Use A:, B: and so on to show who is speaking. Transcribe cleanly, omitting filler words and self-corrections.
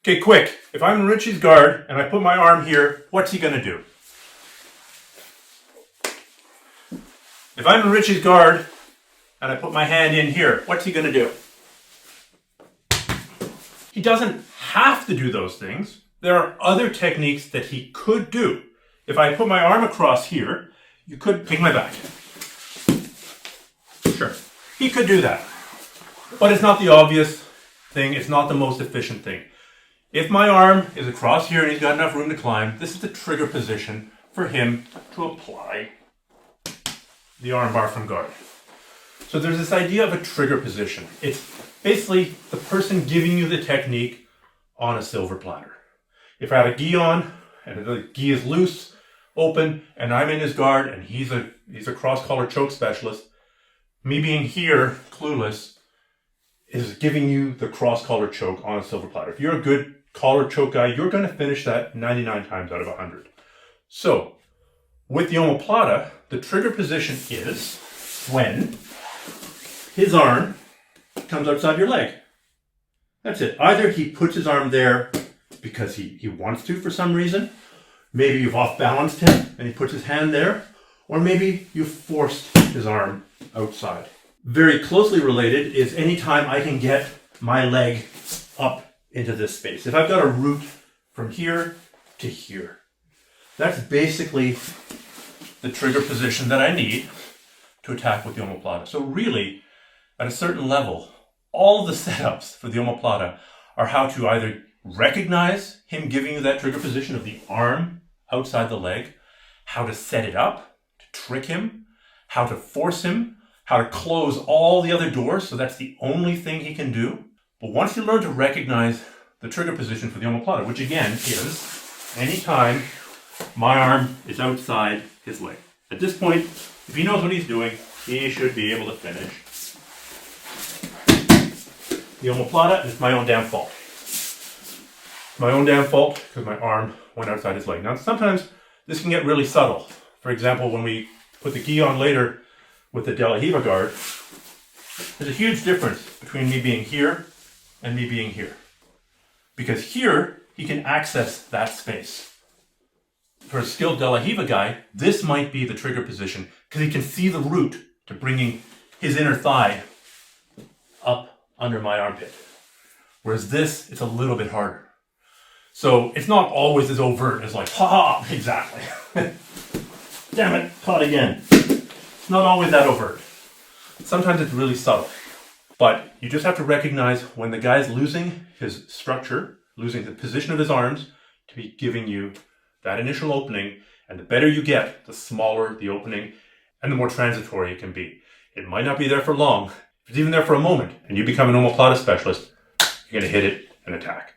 A: Okay, quick. If I'm in Richie's guard and I put my arm here, what's he going to do? If I'm in Richie's guard and I put my hand in here, what's he going to do? He doesn't have to do those things. There are other techniques that he could do. If I put my arm across here, you could pick my back. Sure, he could do that. But it's not the obvious thing. It's not the most efficient thing. If my arm is across here and he's got enough room to climb, this is the trigger position for him to apply the armbar from guard. So there's this idea of a trigger position. It's basically the person giving you the technique on a silver platter. If I have a gi on and the gi is loose, open, and I'm in his guard and he's a cross-collar choke specialist, me being here, clueless, is giving you the cross-collar choke on a silver platter. If you're a good collar choke guy, you're going to finish that 99 times out of 100. So, with the omoplata, the trigger position is when his arm comes outside your leg. That's it. Either he puts his arm there because he wants to for some reason, maybe you've off-balanced him and he puts his hand there, or maybe you forced his arm outside. Very closely related is anytime I can get my leg up into this space. If I've got a route from here to here, that's basically the trigger position that I need to attack with the omoplata. So really, at a certain level, all of the setups for the omoplata are how to either recognize him giving you that trigger position of the arm outside the leg, how to set it up, to trick him, how to force him, how to close all the other doors so that's the only thing he can do. But once you learn to recognize the trigger position for the omoplata, which again is anytime my arm is outside his leg. At this point, if he knows what he's doing, he should be able to finish the omoplata, and it's my own damn fault. My own damn fault because my arm went outside his leg. Now, sometimes this can get really subtle. For example, when we put the gi on later with the De La Riva guard, there's a huge difference between me being here and me being here. Because here, he can access that space. For a skilled De La Riva guy, this might be the trigger position because he can see the route to bringing his inner thigh up under my armpit. Whereas this, it's a little bit harder. So it's not always as overt as like, ha, exactly. Damn it, caught again. It's not always that overt. Sometimes it's really subtle. But you just have to recognize when the guy's losing his structure, losing the position of his arms, to be giving you that initial opening. And the better you get, the smaller the opening and the more transitory it can be. It might not be there for long. If it's even there for a moment and you become an omoplata specialist, you're going to hit it and attack.